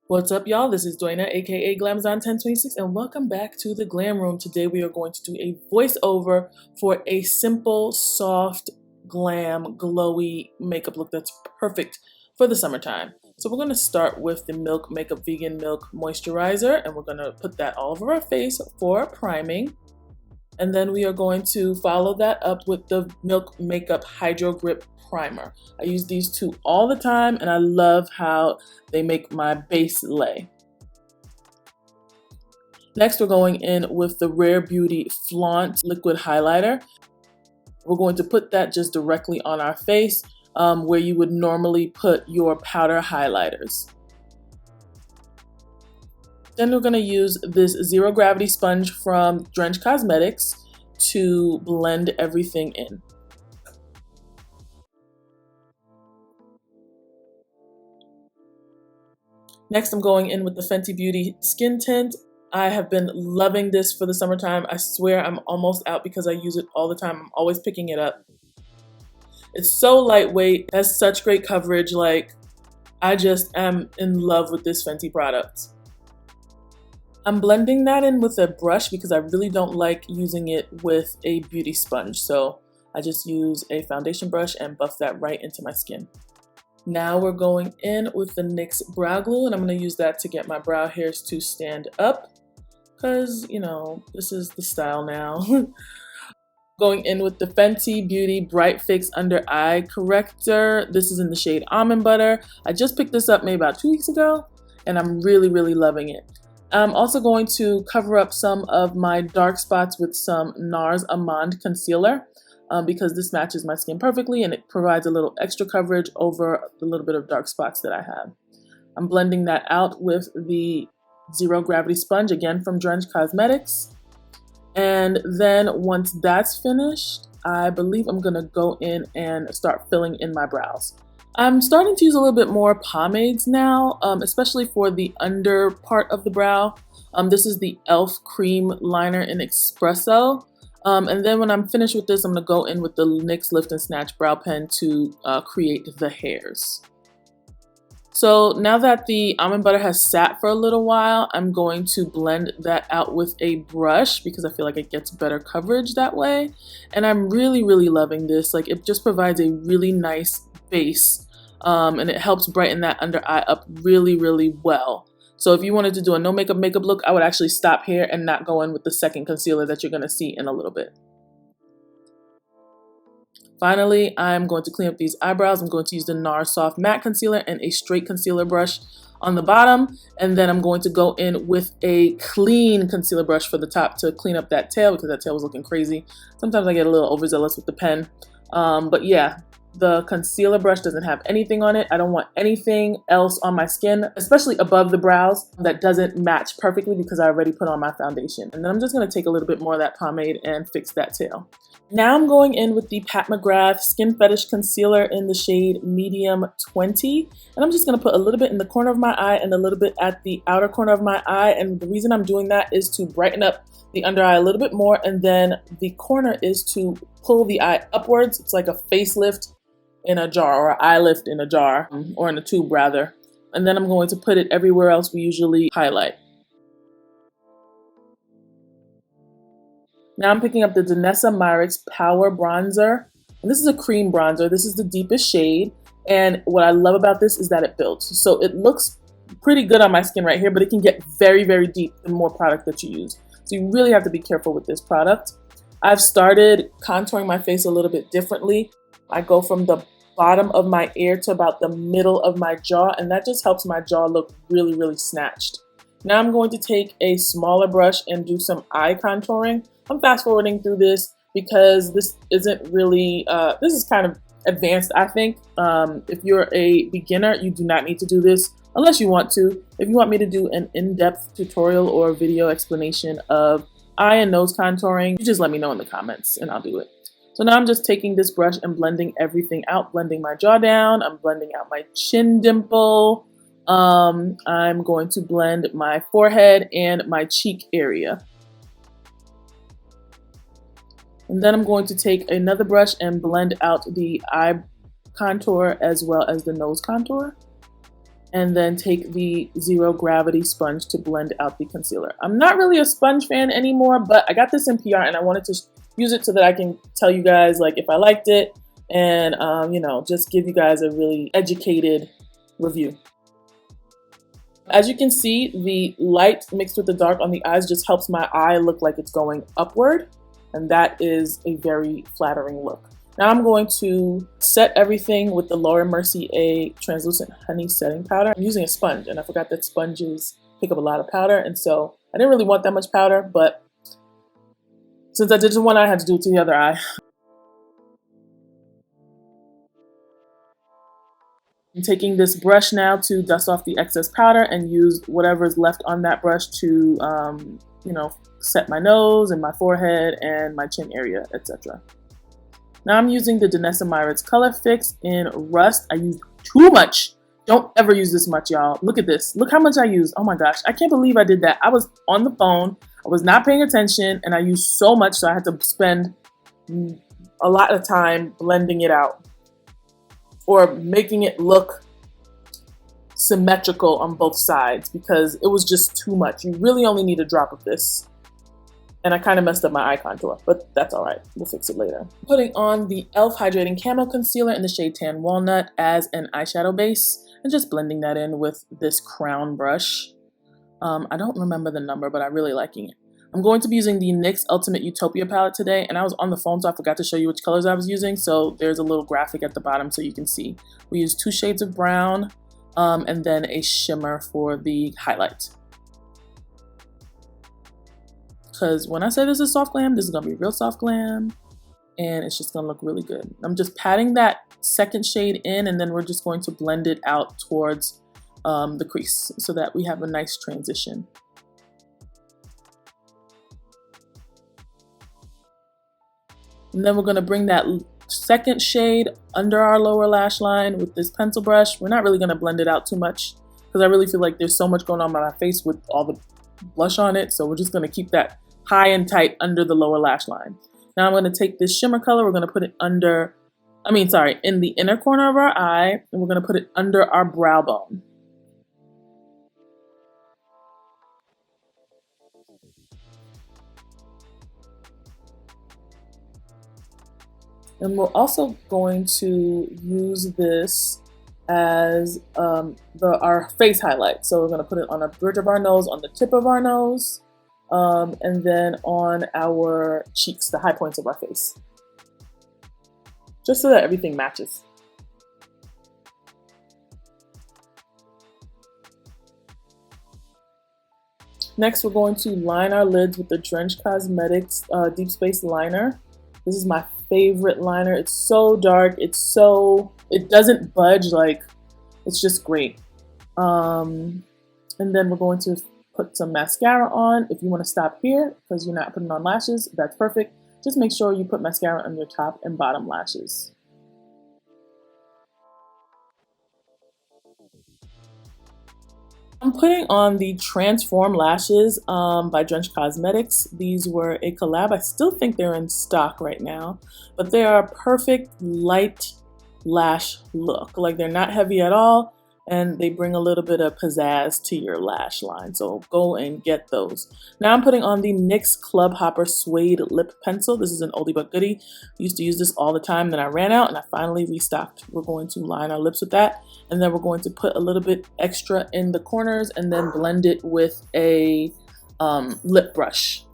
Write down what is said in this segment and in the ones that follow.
What's up, y'all? This is Duana, aka Glamazon 1026, and welcome back to the Glam Room. Today we are going to do a voiceover for a simple, soft, glam, glowy makeup look that's perfect for the summertime. So we're going to start with the Milk Makeup Vegan Milk Moisturizer, and we're going to put that all over our face for priming. And then we are going to follow that up with the Milk Makeup Hydro Grip Primer. I use these two all the time and I love how they make my base lay. Next, we're going in with the Rare Beauty Flaunt Liquid Highlighter. We're going to put that just directly on our face where you would normally put your powder highlighters. Then we're going to use this Zero Gravity Sponge from NARS Cosmetics to blend everything in. Next, I'm going in with the Fenty Beauty Skin Tint. I have been loving this for the summertime. I swear I'm almost out because I use it all the time. I'm always picking it up. It's so lightweight, has such great coverage. Like, I just am in love with this Fenty product. I'm blending that in with a brush because I really don't like using it with a beauty sponge. So I just use a foundation brush and buff that right into my skin. Now we're going in with the NYX Brow Glue, and I'm going to use that to get my brow hairs to stand up because, you know, this is the style now. Going in with the Fenty Beauty Bright Fix Under Eye Corrector. This is in the shade Almond Butter. I just picked this up maybe about 2 weeks ago, and I'm really loving it. I'm also going to cover up some of my dark spots with some NARS Almond Concealer. Because this matches my skin perfectly and it provides a little extra coverage over the little bit of dark spots that I have. I'm blending that out with the Zero Gravity Sponge, again from NARS Cosmetics. And then once that's finished, I believe I'm going to go in and start filling in my brows. I'm starting to use a little bit more pomades now, especially for the under part of the brow. This is the e.l.f. Cream Liner in Espresso. And then when I'm finished with this, I'm going to go in with the NYX Lift and Snatch Brow Pen to create the hairs. So now that the almond butter has sat for a little while, I'm going to blend that out with a brush because I feel like it gets better coverage that way. And I'm really loving this. Like, it just provides a really nice base and it helps brighten that under eye up really well. So if you wanted to do a no makeup look, I would actually stop here and not go in with the second concealer that you're going to see in a little bit. Finally, I'm going to clean up these eyebrows. I'm going to use the NARS Soft Matte Concealer and a straight concealer brush on the bottom. And then I'm going to go in with a clean concealer brush for the top to clean up that tail because that tail was looking crazy. Sometimes I get a little overzealous with the pen. But yeah. The concealer brush doesn't have anything on it. I don't want anything else on my skin, especially above the brows, that doesn't match perfectly because I already put on my foundation. And then I'm just going to take a little bit more of that pomade and fix that tail. Now I'm going in with the Pat McGrath Skin Fetish Concealer in the shade Medium 20. And I'm just going to put a little bit in the corner of my eye and a little bit at the outer corner of my eye. And the reason I'm doing that is to brighten up the under eye a little bit more. And then the corner is to pull the eye upwards. It's like a facelift in a jar, or eye lift in a jar, or in a tube rather. And then I'm going to put it everywhere else we usually highlight. Now I'm picking up the Danessa Myricks Power Bronzer. And this is a cream bronzer. This is the deepest shade. And what I love about this is that it builds. So it looks pretty good on my skin right here, but it can get very deep the more product that you use. So you really have to be careful with this product. I've started contouring my face a little bit differently. I go from the bottom of my ear to about the middle of my jaw, and that just helps my jaw look really snatched. Now I'm going to take a smaller brush and do some eye contouring. I'm fast forwarding through this because this isn't really, this is kind of advanced, I think. If you're a beginner, you do not need to do this unless you want to. If you want me to do an in-depth tutorial or video explanation of eye and nose contouring, you just let me know in the comments and I'll do it. So now I'm just taking this brush and blending everything out, blending my jaw down. I'm blending out my chin dimple. I'm going to blend my forehead and my cheek area. And then I'm going to take another brush and blend out the eye contour as well as the nose contour. and then take the Zero Gravity sponge to blend out the concealer. I'm not really a sponge fan anymore, but I got this in PR and I wanted to use it so that I can tell you guys like if I liked it and you know, just give you guys a really educated review. As you can see, the light mixed with the dark on the eyes just helps my eye look like it's going upward, and that is a very flattering look. Now I'm going to set everything with the Laura Mercier Translucent Honey Setting Powder. I'm using a sponge, and I forgot that sponges pick up a lot of powder, and so I didn't really want that much powder, but since I did it to one eye, I had to do it to the other eye. I'm taking this brush now to dust off the excess powder and use whatever's left on that brush to, you know, set my nose and my forehead and my chin area, etc. Now I'm using the Danessa Myricks Color Fix in Rust. I used too much. Don't ever use this much, y'all. Look at this. Look how much I used. Oh my gosh. I can't believe I did that. I was on the phone. I was not paying attention, and I used so much, so I had to spend a lot of time blending it out or making it look symmetrical on both sides because it was just too much. You really only need a drop of this. And I kind of messed up my eye contour, but that's all right. We'll fix it later. Putting on the e.l.f. Hydrating Camo Concealer in the shade Tan Walnut as an eyeshadow base and just blending that in with this crown brush. I don't remember the number, but I'm really liking it. I'm going to be using the NYX Ultimate Utopia palette today, and I was on the phone, so I forgot to show you which colors I was using, so there's a little graphic at the bottom so you can see. We used 2 shades of brown and then a shimmer for the highlight. Because when I say this is soft glam, this is going to be real soft glam, and it's just going to look really good. I'm just patting that second shade in, and then we're just going to blend it out towards the crease so that we have a nice transition. And then we're going to bring that second shade under our lower lash line with this pencil brush. We're not really going to blend it out too much because I really feel like there's so much going on my face with all the blush on it. So we're just going to keep that high and tight under the lower lash line. Now I'm going to take this shimmer color. We're going to put it in the inner corner of our eye, and we're going to put it under our brow bone. And we're also going to use this as our face highlight. So we're going to put it on the bridge of our nose, on the tip of our nose, and then on our cheeks, the high points of our face. Just so that everything matches. Next, we're going to line our lids with the NARS Cosmetics Deep Space Liner. This is my favorite liner. It's so dark. It doesn't budge. Like, it's just great. And then we're going to put some mascara on. If you want to stop here because you're not putting on lashes, that's perfect. Just make sure you put mascara on your top and bottom lashes. I'm putting on the Transform Lashes by NARS Cosmetics. These were a collab. I still think they're in stock right now, but they are a perfect light lash look. Like, they're not heavy at all, and they bring a little bit of pizzazz to your lash line. So go and get those. Now I'm putting on the NYX Club Hopper Suede Lip Pencil. This is an oldie but goodie. I used to use this all the time, then I ran out and I finally restocked. We're going to line our lips with that, and then we're going to put a little bit extra in the corners and then blend it with a lip brush.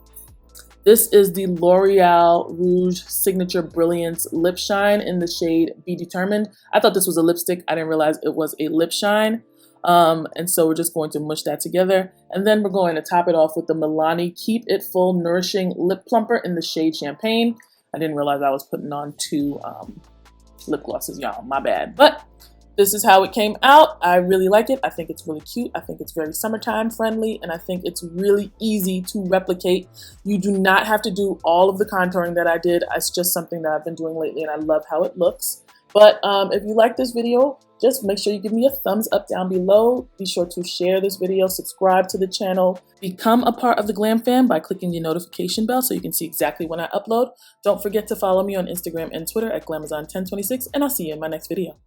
This is the L'Oreal Rouge Signature Brilliance Lip Shine in the shade Be Determined. I thought this was a lipstick. I didn't realize it was a lip shine. And so we're just going to mush that together. And then we're going to top it off with the Milani Keep It Full Nourishing Lip Plumper in the shade Champagne. I didn't realize I was putting on 2 lip glosses, y'all. My bad. But this is how it came out. I really like it. I think it's really cute. I think it's very summertime friendly, and I think it's really easy to replicate. You do not have to do all of the contouring that I did. It's just something that I've been doing lately, and I love how it looks. But if you like this video, just make sure you give me a thumbs up down below. Be sure to share this video, subscribe to the channel, become a part of the Glam fam by clicking the notification bell so you can see exactly when I upload. Don't forget to follow me on Instagram and Twitter at Glamazon1026, and I'll see you in my next video.